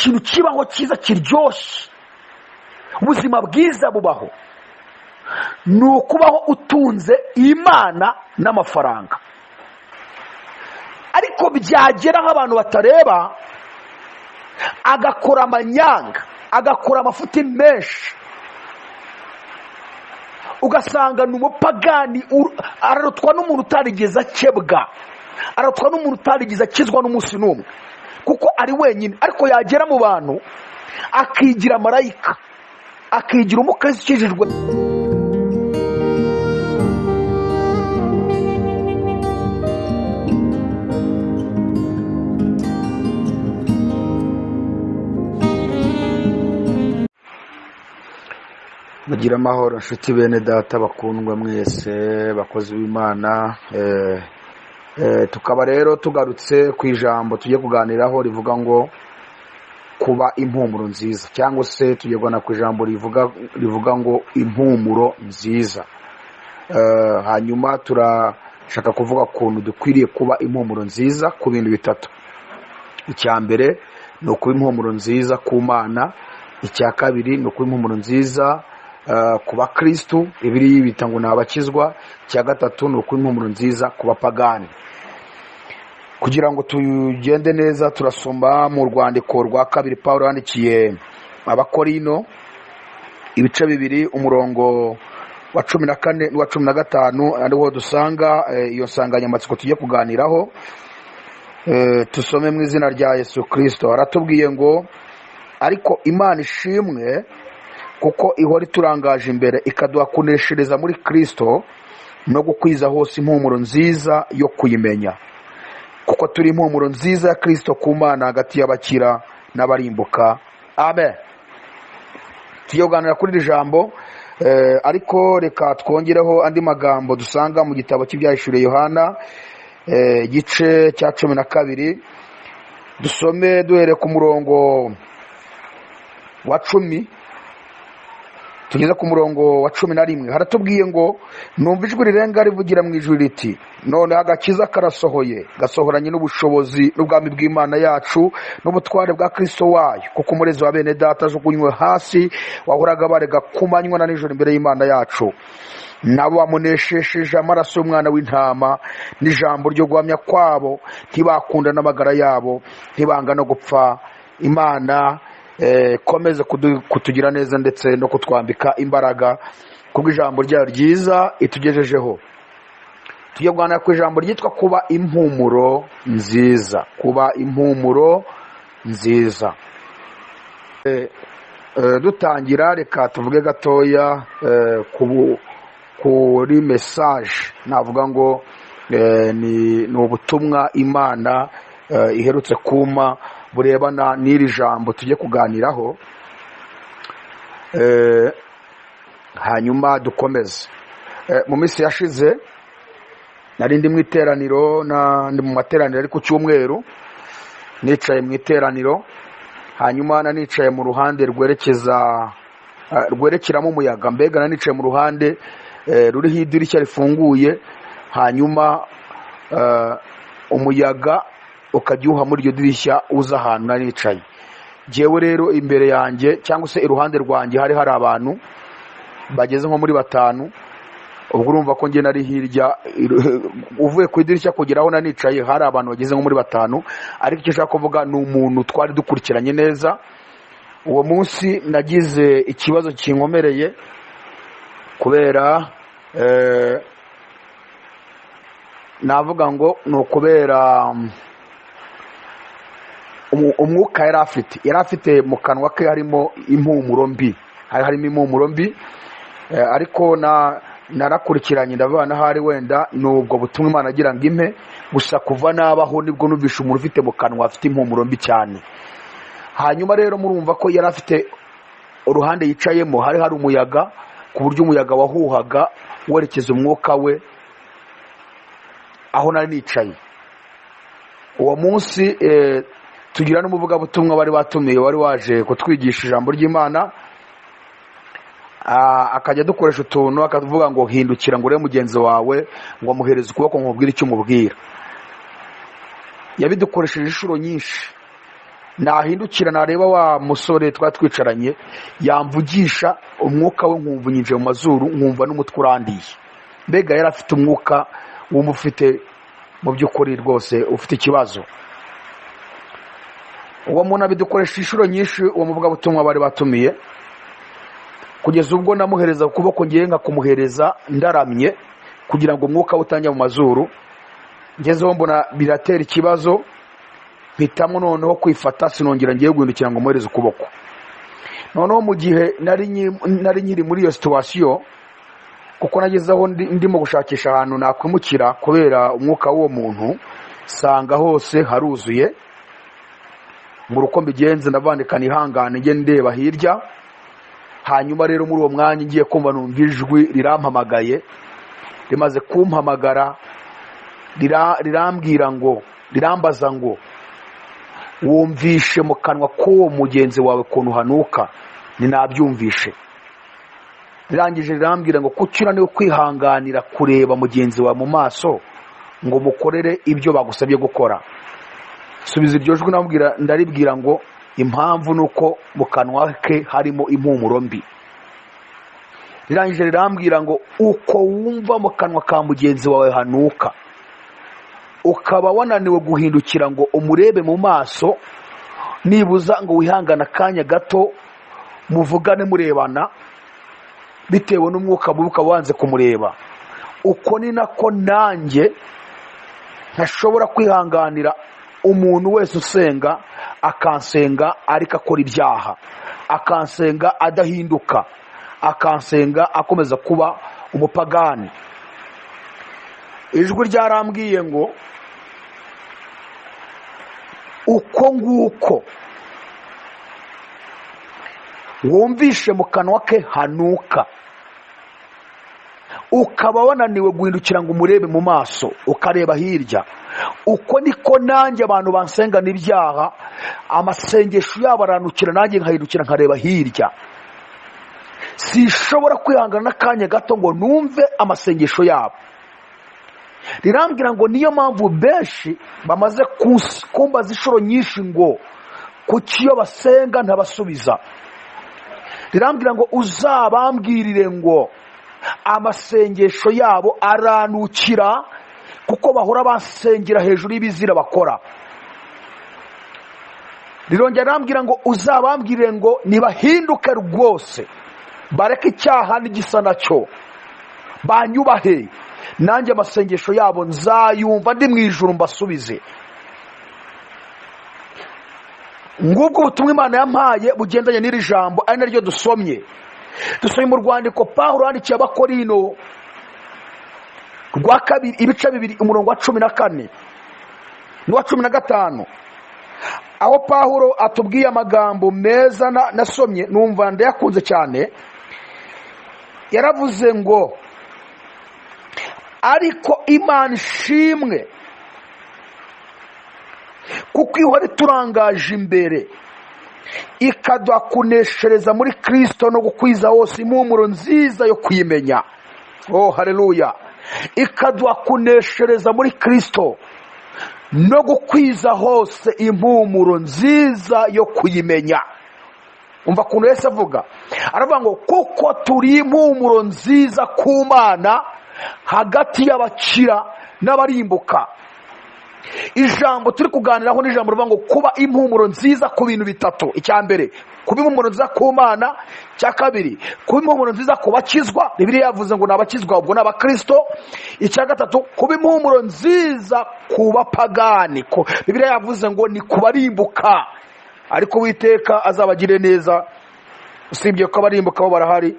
ikintu kibaho cyiza kiryoshye, ubuzima bwiza bubaho, ni ukubaho utunze Imana n'amafaranga. Ariko byagera aho abantu batareba, agakora amanyanga, agakora amafuti menshi, ugasanga ni umupagani, ararutwa n'umuntu utarigeze akebwa, ararutwa n'umuntu utarigeze akizwa n'umunsi n'umwe, kuko ari wenyine. Ariko yagera mu bantu akigira marayika, akigira umukozi ukijijwe. Mugira amahoro nshuti bene data bakundwa mwese bakozi b'Imana. Tukaba rero tugarutse ku ijambo tugiye kuganiraho rivuga ngo kuba impumuro nziza, cyangwa se tugiye kugana ku ijambo rivuga ngo impumuro nziza. Hanyuma turashaka kuvuga ukuntu dukwiriye kuba impumuro nziza ku bintu bitatu. Icya mbere ni ukuba impumuro nziza ku Mana, icya kabiri ni ukuba impumuro nziza ku bakristo, ibiri bita ngo n'abakizwa, icya gatatu ni ukuba impumuro nziza ku bapagani. Kugira ngo tugende neza, turasoma mu rwandiko rwa kabiri Pawulo yandikiye abakorino, ibice bibiri, umurongo wa 14 n'uwa 15, ariho dusanga iyo nsanganyamatsiko tugiye kuganiraho. Tusome mu izina rya Yesu Kristo. Aratubwiye ngo ariko Imana ishimwe kuko ihora iturangaje imbere ikaduha kuneshereza muri Kristo no gukwiza hose impumuro nziza yo kuyimenya, kuko turi impumuro nziza ya Kristo ku Mana hagati y'abakira n'abarimbuka. Amen. Tugiye kuganira kuri iri jambo, ariko reka twongereho andi magambo dusanga mu gitabo cy'ibyahishuriye Yohana, igice cya 12. Dusome duhere ku murongo wa 10 tugeze ku murongo wa 11. Haratubwiye ngo numva ijwi rirenga rivugira mu ijuru riti, none agakiza karasohoye, gasohoranye n'ubushobozi n'ubwami bw'Imana yacu n'ubutware bwa Kristo wayo, kuko umurezi wa bene data ajugunywe hasi, wahoraga barega kumanywa na nijoro imbere y'Imana yacu. Nabo bamuneshesheje amaraso y'umwana w'intama n'ijambo ryo guhamya kwabo, ntibakunda n'amagara yabo, ntibanga no gupfa. Imana komeze kutugira neza ndetse no kutwambika imbaraga kubw'ijambo ryayo ryiza itugejejeho. Tugiye kuganira ku ijambo ryitwa kuba impumuro nziza. Kuba impumuro nziza. Dutangira reka tuvuge gatoya kuri message. Navuga ngo ni ubutumwa Imana iherutse kuma burebana n'iri jambo tugiye kuganiraho. Hanyuma dukomeze. Mu minsi yashize nari ndi mu iteraniro, ndi mu materaniro ari ku cyumweru, nicaye mu iteraniro. Hanyuma nanicaye mu ruhande rwerekeramo umuyaga, mbega nanicaye mu ruhande ruriho idirishya rifunguye. Hanyuma umuyaga ukajyuha muri iryo dirishya uza ahantu nanicaye. Jewe rero imbere yanjye cyangwa se iruhande rwanjye hari abantu bageze nko muri 5. Ubwo urumva ko nge nari hirya, uvuye ku idirishya kugera aho nanicaye hari abantu bageze nko muri 5. Ariko icyo nshaka kuvuga ni umuntu twari dukurikiranye neza. Uwo munsi nagize ikibazo kinkomereye, kubera navuga ngo ni ukubera umwuka yari afite mu kanwa ke harimo impumuro mbi, harimo impumuro mbi. Ariko narakurikiranye ndabana hari wenda nubwo butumwa Imana agira ngo impe, gusa kuva nabaho nibwo numvishe umuntu ufite mu kanwa afite impumuro mbi cyane. Hanyuma rero murumva ko yari afite uruhande yicayemo hari umuyaga, ku buryo umuyaga wahuhaga werekeza umwuka we aho nari nicaye. Uwo munsi tugira n'umuvuga butumwa bari batumiye, wari waje kutwigisha ijambo ry'Imana. Akajya dukoresha utuntu akavuga ngo hindukira ngo ure mugenzi wawe ngo amuhereze ukuboko nkubwire icyo umubwira. Yabidukoresheje inshuro nyinshi. nahindukira nareba wa musore twicaranye yamvugisha umwuka we nkumva unyinjiye mu mazuru nkumva n'umutwe urandiye. Mbega yari afite umwuka w'umufite mu by'ukuri rwose ufite ikibazo. Uwo muntu abidukoresha inshuro nyinshi uwo muvugabutumwa bari batumiye, kugeza ubwo namuhereza ukuboko ngiye nkakumuhereza ndaramye kugira ngo umwuka utanjya mu mazuru. Ngezeho mbona biratera ikibazo, mpitamo noneho kwifata sinongera ngiye guhindukira ngo muhereze ukuboko. Noneho mu gihe nari nkiri muri iyo situation, kuko nagezeho ndimo gushakisha ahantu nakwimukira kubera umwuka w'uwo muntu, sanga hose haruzuye. Mu ruko mbigenze ndavandika nihangane nge ndeba hirya. Hanyuma rero muri uwo mwanya ngiye kumva numva ijwi rirampamagaye, rimaze kumpamagara rirambwira ngo, rirambaza ngo wumvishe mu kanwa k'uwo mugenzi wawe kuntu hanuka? Ninabyumvishe. Rirangije rirambwira ngo kuki unaniwe kwihanganira kureba mugenzi wawe mu maso ngo mukorere ibyo bagusabye gukora? Subiza iryo jwi ndaribwira ngo impamvu nuko mu kanwa ke harimo impumuro mbi. Rirangije rirambwira ngo uko wumva mu kanwa ka mugenzi wawe hanuka, ukaba wananiwe guhindukira ngo umurebe mu maso, nibuza ngo wihangana akanya gato muvugane murebana, bitewe n'umwuka mubi ukaba wanze kumureba, uko ni nako nanjye ntashobora kwihanganira umuntu wese usenga akansenga ariko akora ibyaha, akansenga adahinduka, akansenga akomeza kuba umupagani. Ijwi ryarambwiye ngo uko nguko wumvishe mu kanwa ke hanuka, ukaba wananiwe guhindukira ngo umurebe mu maso ukareba hirya, uko niko nanjye abantu bansengana ibyaha amasengesho yabo aranukira, nanjye nkahindukira nkareba hirya. Sishobora kwihangana n'akanya gato ngo numve amasengesho yabo. Rirambwira ngo niyo mpamvu benshi bamaze kumbaza inshuro nyinshi ngo kuki iyo basenga ntabasubiza. Rirambwira ngo uzabambwirire ngo amasengesho yabo aranukira kuko bahora basengera hejuru y'ibizira bakora. Rirongera rirambwira ngo uzabambwirire ngo nibahinduke rwose, bareke icyaha n'igisa nacyo, banyubahe, nanjye amasengesho yabo nzayumva ndi mu ijuru mbasubize. Ngubwo ubutumwa Imana yampaye bugendanye n'iri jambo, ari naryo dusomye mu rwandiko Pawulo yandikiye Abakorino rwa kabiri ibice 2 umurongo wa 14 n'uwa 15, aho Pawulo atubwiye amagambo meza nasomye numva ndayakunze cyane. Yaravuze ngo ariko Imana ishimwe kuko ihora iturangaje imbere, ikaduha kuneshereza muri Kristo no gukwiza hose impumuro nziza yo kuyimenya. Oh haleluya! Ikaduha kuneshereza muri Kristo no gukwiza hose impumuro nziza yo kuyimenya. Umva kuntu Yesu avuga, aravuga ngo kuko turi impumuro nziza ku Mana hagati y'abakira n'abarimbuka. Ijambo turi kuganiraho ni ijambo rivuga ngo kuba impumuro nziza ku bintu bitatu. Icya mbere, kuba impumuro nziza ku Mana. Icya kabiri, kuba impumuro nziza ku bakizwa, Bibiliya yavuze ngo n'abakizwa ubwo n'abakristo. Icya gatatu, kuba impumuro nziza ku bapagani, Bibiliya yavuze ngo ni ku barimbuka, ariko Uwiteka azabagire neza. Usibye ko abarimbuka bo barahari,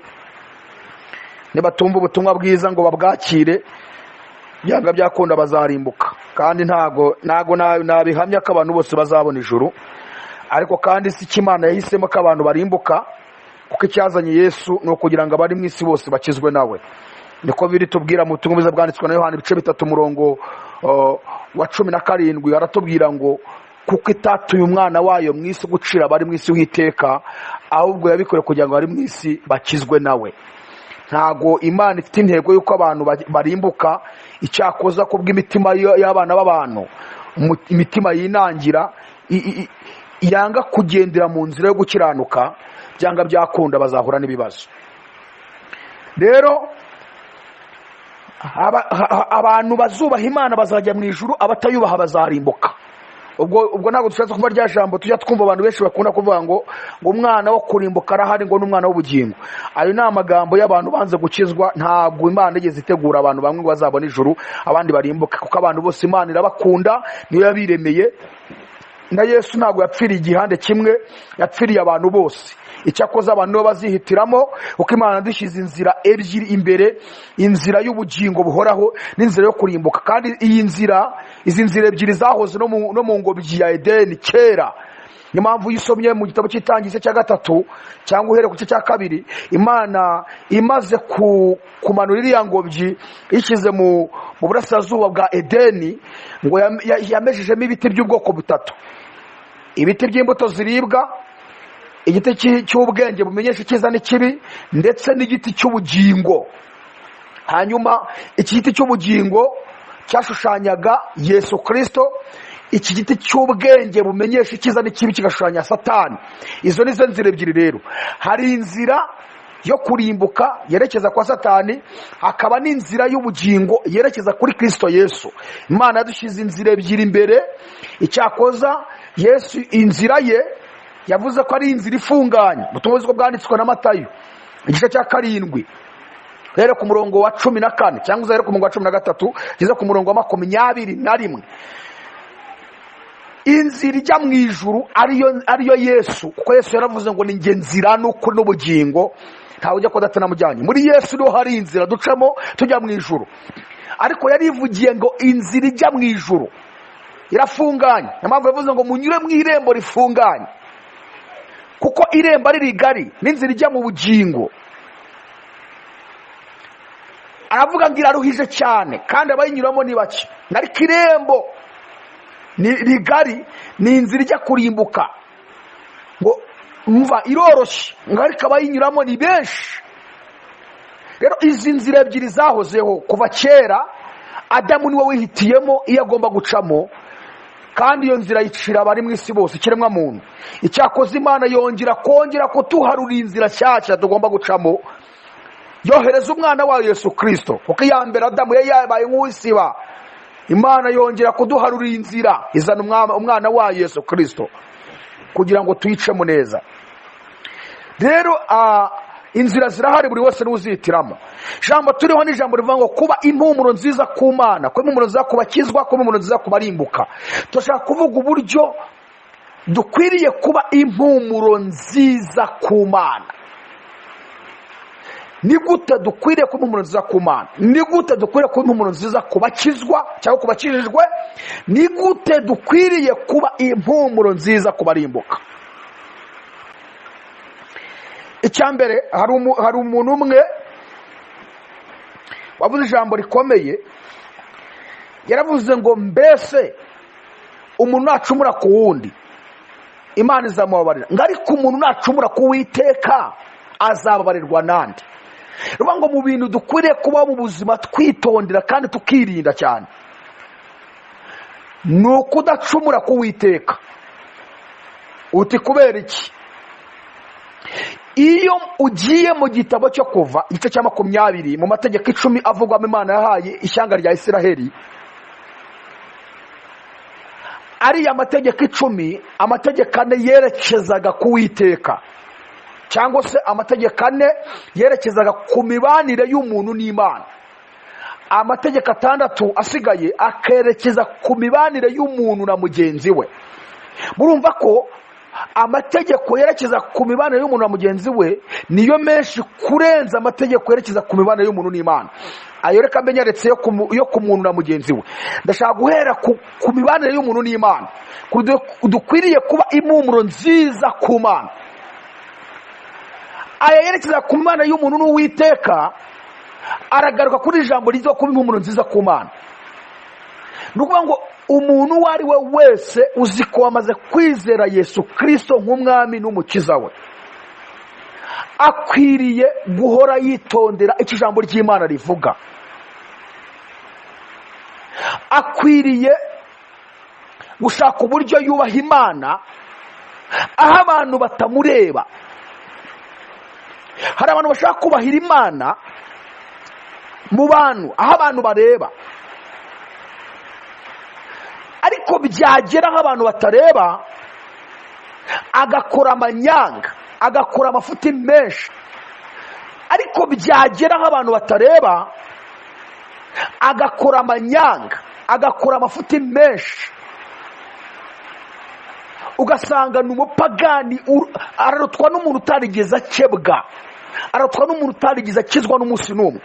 nibatumva ubutumwa bwiza ngo babwakire, byanga byakunda bazarimbuka. Kandi ntago nabihamya ko abantu bose bazabona ijuru, ariko kandi si Imana yahisemo ko abantu barimbuka, kuko icyazanye Yesu no kugira ngo abari mu isi bose bakizwe nawe. Niko biri tubwira mu butumwa bwiza bwanditswe na Yohana ibice 3 umurongo wa 17, aratubwira ngo kuko itatuye umwana wayo mu isi gucira abari mu isi w'iteka, ahubwo yabikore kugira ngo abari mu isi bakizwe nawe. Ntago Imana ifite intego yuko abantu barimbuka, icyakoza kubw'imitima y'abana b'abantu, imitima yinangira yanga kugendera mu nzira yo gukiranuka, byanga byakunda bazahura n'ibibazo. Rero abantu bazubaha Imana bazajya mu ijuru, abatayubaha bazarimbuka. ubwo ntabwo dushatse kuba rya jambo tujya twumva abantu benshi bakunda kuvuga ngo umwana wo kurimbuka arahari, ngo n'umwana w'ubugingo. Ayo ni amagambo y'abantu banze gukizwa. Ntabwo Imana igeze itegura abantu bamwe bazabona ijuru abandi barimbuke, kuko abantu bose Imana irabakunda, niyo yabiremeye. Na Yesu ntabwo yapfiriye igihande kimwe, yapfiriye abantu bose. Icyakoze abantu nibo bazihitiramo, kuko Imana dushyize inzira ebyiri imbere, inzira y'ubugingo buhoraho n'inzira yo kurimbuka. Kandi izi nzira ebyiri zahoze no mu ngobyi ya Edeni kera. Niyo mpamvu yisomye mu gitabo cy'Itangizo cya 3 cyangwa uhere ku cya 2, Imana imaze kumanura iriya ngobyi ishyize mu burasirazuba bwa Edeni, ngo yamejejemo ibiti by'ubwoko butatu: ibiti by'imbuto ziribwa, igiti cy'ubwenge bumenyesha icyiza n'ikibi, ndetse n'igiti cy'ubugingo. Hanyuma iki giti cy'ubugingo cyashushanyaga Yesu Kristo, iki giti cy'ubwenge bumenyesha icyiza n'ikibi kigashushanya Satani. Izo nizo nzira ebyiri rero. Hari inzira yo kurimbuka yerekeza kwa Satani, hakaba n'inzira y'ubugingo yerekeza kuri Kristo Yesu. Imana yadushyize inzira ebyiri imbere. Icyakoza Yesu inzira ye yavuze ko ari inzira ifunganye. Ubutumwa bwanditswe na Matayo igice cya 7 rero ku murongo wa 14 cyangwa uzere ku murongo wa 13 kiza ku murongo wa 21. Inzira ijya mu ijuru ariyo Yesu, kuko Yesu yaravuze ngo ni nge nzira n'ukuri n'ubugingo, ntawe ujya ko datanamujyanye. Muri Yesu niho hari inzira ducamo tujya mu ijuru. Ariko yarivugiye ngo inzira ijya mu ijuru irafunganye. Niyo mpamvu yavuze ngo munyure mu irembo rifunganye, kuko irembo ari rigari n'inzira ijya mu bugingo. Aravuga ngo iraruhije cyane kandi abayinyuramo ni bake. Ariko irembo ni rigari, ni inzira ijya kurimbuka. Ngo umva iroroshye, ariko abayinyuramo ni benshi. Rero izi nzira ebyiri zahozeho kuva kera. Adamu niwe wihitiyemo iyo agomba gucamo, kandi iyo nzira yicira abari mu isi bose, ikiremwa muntu. Icyakoze Imana yongera kutuharura inzira nshyashya tugomba gucamo, yohereza umwana wayo Yesu Kristo. Kuko iya mbere Adamu yari yabaye nk'uwisiba, Imana yongera kuduharura inzira, izana umwana wayo Yesu Kristo kugira ngo tuyicemo neza. Rero inzira zirahari, buri wese n'uzihitiramo. Jambo turiho ni jambo rivuga ngo kuba impumuro nziza ku Mana, kuba impumuro nziza ku bakizwa, kuba impumuro nziza ku barimbuka. Turashaka kuvuga uburyo dukwiriye kuba impumuro nziza ku Mana. Ni gute dukwiriye kuba impumuro nziza ku Mana? Ni gute dukwiriye kuba impumuro nziza ku bakizwa cyangwa ku bakijijwe? Ni gute dukwiriye kuba impumuro nziza ku barimbuka? Icyambere, hari umuntu umwe wavuze ijambo rikomeye. Yaravuze ngo mbese umuntu nacumura ku wundi Imana izamubabarira, ngo ariko umuntu nacumura ku Uwiteka azababarirwa nande. Ruvuga ngo mu bintu dukwiriye kuba mu buzima twitondera kandi tukirinda cyane, ni ukudacumura ku Uwiteka. Uti kubera iki? Iyo ugiye mu gitabo cyo Kuva igice cya 20 mu mategeko 10 avugwamo Imana yahaye ishyanga rya Isiraheli, ari amategeko 10, amategeko 4 yerekezaga ku Uwiteka, cyangwa se amategeko 4 yerekezaga ku mibanire y'umuntu n'Imana. Amategeko 6 asigaye akerekeza ku mibanire y'umuntu na mugenzi we. Murumva ko amategeko yerekeza ku mibanire y'umuntu na mugenzi we niyo menshi kurenza amategeko yerekeza ku mibanire y'umuntu n'Imana. Ayo reka menyeretse yo ku muntu na mugenzi we. Ndashaka guhera ku mibanire y'umuntu n'Imana. Dukwiriye kuba impumuro nziza ku Mana. Aya yerekeza ku mibanire y'umuntu n'Uwiteka aragaruka kuri ijambo rizo kuba impumuro nziza ku Mana. Nukuvuga ngo umuntu uwo ari we wese uzi ko amaze kwizera Yesu Kristo nk'umwami n'umukiza we, akwiriye guhora yitondera icyo ijambo ry'Imana rivuga. Akwiriye gushaka uburyo yubaha Imana aho abantu batamureba. Hari abantu bashaka kubahira Imana mu bantu, aho abantu bareba, ariko byagera aho abantu batareba agakora amanyanga, agakora amafuti menshi. Ariko byagera aho abantu batareba agakora amanyanga, agakora amafuti menshi, ugasanga ni umupagani, ararutwa n'umuntu utarigeze akebwa, ararutwa n'umuntu utarigeze akizwa n'umunsi n'umwe,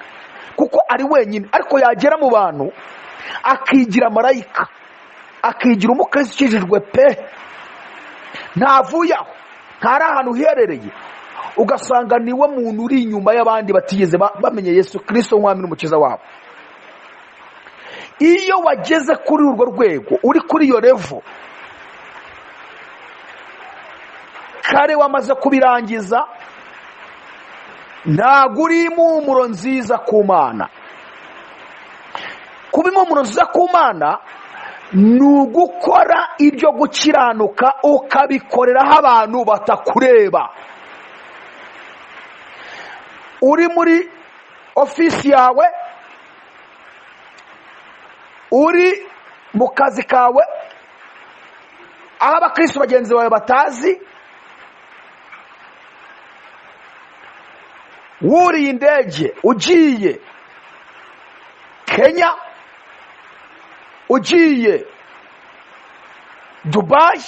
kuko ari wenyine. Ariko yagera mu bantu akigira marayika, akigira umukristo ukijijwe pe, ntavuye aho, ntari ahantu hiherereye, ugasanga niwe muntu uri inyuma y'abandi batigeze bamenye Yesu Kristo nk'umwami n'umukiza wabo. Iyo wageze kuri urwo rwego, uri kuri iyo level, kare wamaze kubirangiza, ntabwo uri impumuro nziza ku Mana. Kuba impumuro nziza ku Mana ni ugukora ibyo gukiranuka ukabikoreraho abantu batakureba. Uri muri ofisi yawe, uri mu kazi kawe, aho abakristo bagenzi bawe batazi, wuriye indege ugiye Kenya, ugiye Dubai,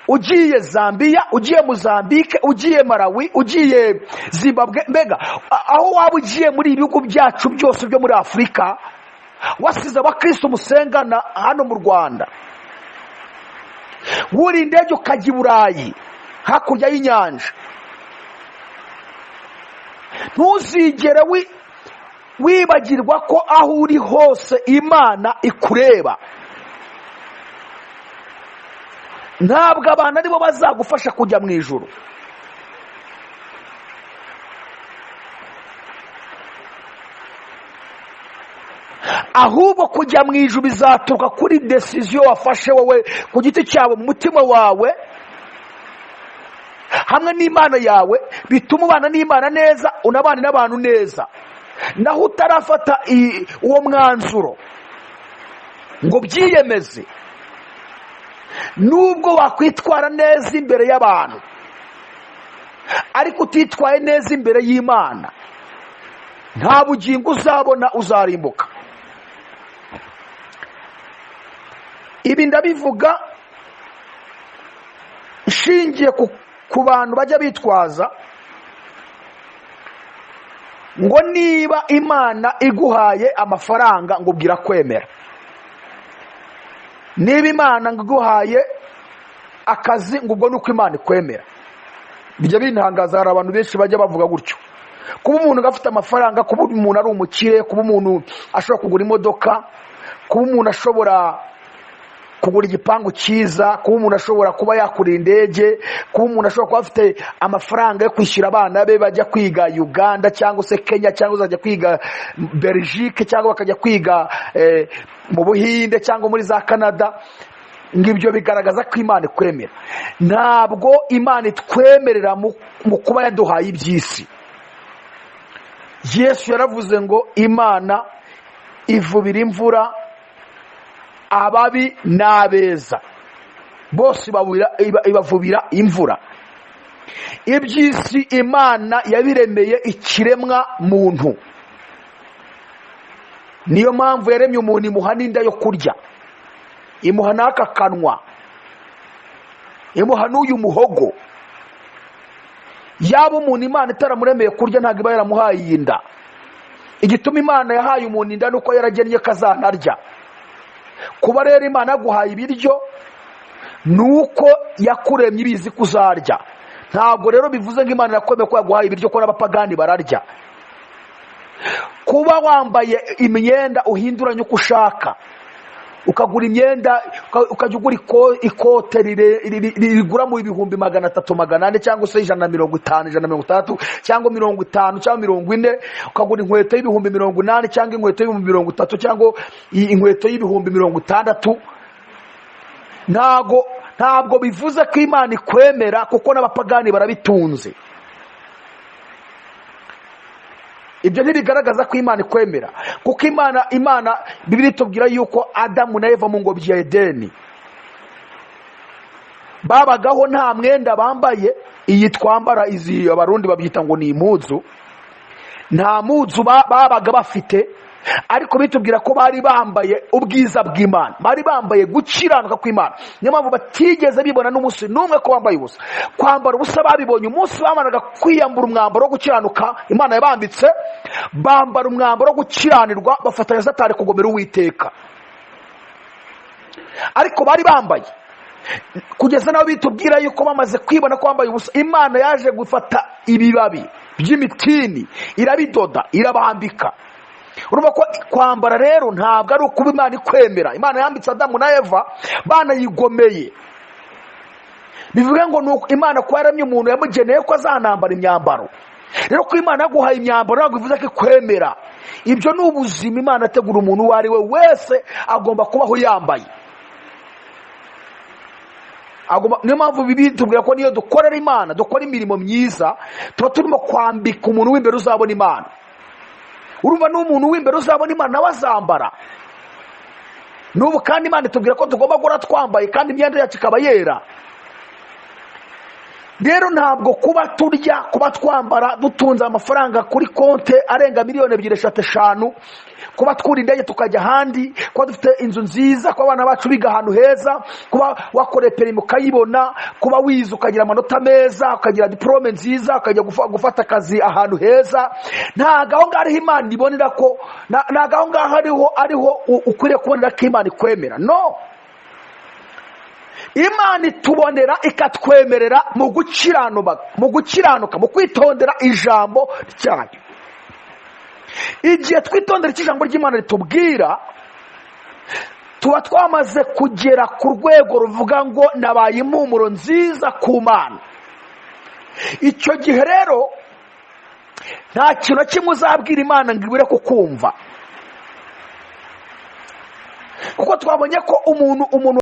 ugiye Zambia, ugiye Mozambique, ugiye Malawi, ugiye Zimbabwe, mbega aho waba ugiye muri ibihugu byacu byose byo muri Afurika, wasize abakristo musengana hano mu Rwanda, wuriye indege ukajya i Burayi hakurya y'inyanja, ntuzigere wibagirwa ko aho uri hose Imana ikureba. Ntabwo abantu aribo bazagufasha kujya mu ijuru, ahubwo kujya mu ijuru bizaturuka kuri decision wafashe wowe ku giti cyawe mu mutima wawe hamwe n'Imana yawe, bituma ubana n'Imana neza, unabana n'abantu neza. Naho utarafata uwo mwanzuro ngo byiyemeze, nubwo wakwitwara neza imbere y'abantu, ariko utitwaye neza imbere y'Imana, nta bugingo uzabona, uzarimbuka. Ibi ndabivuga nshingiye ku bantu bajya bitwaza ngo niba Imana iguhaye amafaranga ngo ubwira kwemera, niba Imana iguhaye akazi ngo ubwo nuko Imana ikwemera. Bijya bintangaza, hari abantu benshi bajya bavuga gutyo. Kuba umuntu afite amafaranga, kuba umuntu ari umukire, kuba umuntu ashobora kugura imodoka, kuba umuntu ashobora kugura igipangu cyiza, kuba umuntu ashobora kuba yakurira indege, kuba umuntu ashobora kuba afite amafaranga yo kwishyura abana be bajya kwiga Uganda cyangwa se Kenya, cyangwa bajya kwiga Belgique, cyangwa bakajya kwiga mu Buhinde cyangwa muri za Canada, ngibyo bigaragaza ko Imana ikwemera. Ntabwo Imana itwemerera mu kuba yaduhaye iby'isi. Yesu yaravuze ngo Imana ivubira imvura ababi n'abeza, bose ibavubira imvura. Iby'isi Imana yabiremeye ikiremwa muntu, niyo mpamvu yaremye umuntu imuha n'inda yo kurya, imuha n'aka kanwa, imuha n'uyu muhogo. Yaba umuntu Imana itaramuremeye kurya, ntabwo iba yaramuhaye iyi nda. Igituma Imana yahaye umuntu inda nuko yaragennye kazanarya. Kuba rero Imana yaguhaye ibiryo nuko yakuremye ibizi kuzarya. Ntabwo rero bivuze ngo Imana yakwemeye ko yaguhaye ibiryo ko n'abapagani bararya. Kuba wambaye imyenda uhinduranya uko ushaka, ukagura imyenda, ukajya ugura ikote rigura mu ibihumbi 300, 400 cyangwa se 150, 160 cyangwa 50 cyangwa 40, ukagura inkweto y'ibihumbi 80 cyangwa inkweto y'ibihumbi 30 cyangwa inkweto y'ibihumbi 60, ntago ntabwo bivuze ko Imana ikwemera, kuko n'abapagani barabitunze. Ibyo ntibigaragaza ko Imana ikwemera, kuko Imana Bibiliya itubwira yuko Adamu na Eva mu ngobyi ya Edeni babagaho nta mwenda bambaye. Iyi twambara, izi abarundi babyita ngo ni impuzu, nta muzu babaga bafite, ariko bitubwira ko bari bambaye ubwiza bw'Imana, bari bambaye gukiranuka kw'Imana. Niyo mpamvu batigeze bibona n'umunsi n'umwe ko bambaye ubusa. Kwambara ubusa babibonye umunsi bamaraga kwiyambura umwambaro wo gukiranuka Imana yabambitse, bambara umwambaro wo gukiranirwa, bafatanya Satani kugomera Uwiteka. Ariko bari bambaye, kugeza naho bitubwira yuko bamaze kwibona ko bambaye ubusa, Imana yaje gufata ibibabi by'imitini irabidoda irabambika. Urumva ko kwambara rero ntabwo ari ukuba Imana ikwemera. Imana yambitse Adamu na Eva banayigomeye. Bivuga ngo nuko Imana ko yaramye umuntu yamugeneye ko azanambara imyambaro. Rero ko Imana yaguhaye imyambaro ntabwo bivuze ko ikwemera. Ibyo ni ubuzima Imana ategura umuntu uwo ari we wese agomba kubaho yambaye. Niyo mpamvu Bibiliya itubwira ko niyo dukorera Imana, dukora imirimo myiza, tuba turimo kwambika umuntu w'imbere uzabona Imana. Urumva n'umuntu w'imbere uzabona Imana nawe azambara. N'ubu kandi Imana itubwira ko tugomba guhora twambaye kandi imyenda yacu ikaba yera. Rero ntabwo kuba turya, kuba twambara, dutunze amafaranga kuri konte arenga miliyoni 2-5, kuba twura indege tukajya ahandi, kuba dufite inzu nziza, kuba abana bacu biga ahantu heza, kuba wakoreye perimi ukayibona, kuba wize ukagira amanota meza, ukagira diplome nziza, ukajya gufata akazi ahantu heza, ntabwo aho ngaho Imana ibonera ko, ntabwo aho ngaho ariho ukwiriye kubonera ko Imana ikwemera. No, Imana itubonera ikatwemerera mu gukiranuka, mu kwitondera ijambo ryayo. Igihe twitondera ijambo ry'Imana ritubwira, tuba twamaze kugera ku rwego ruvuga ngo nabaye impumuro nziza ku Mana. Icyo gihe rero nta kintu na kimwe uzabwira Imana ngo ibure kukumva, kuko twabonye ko umuntu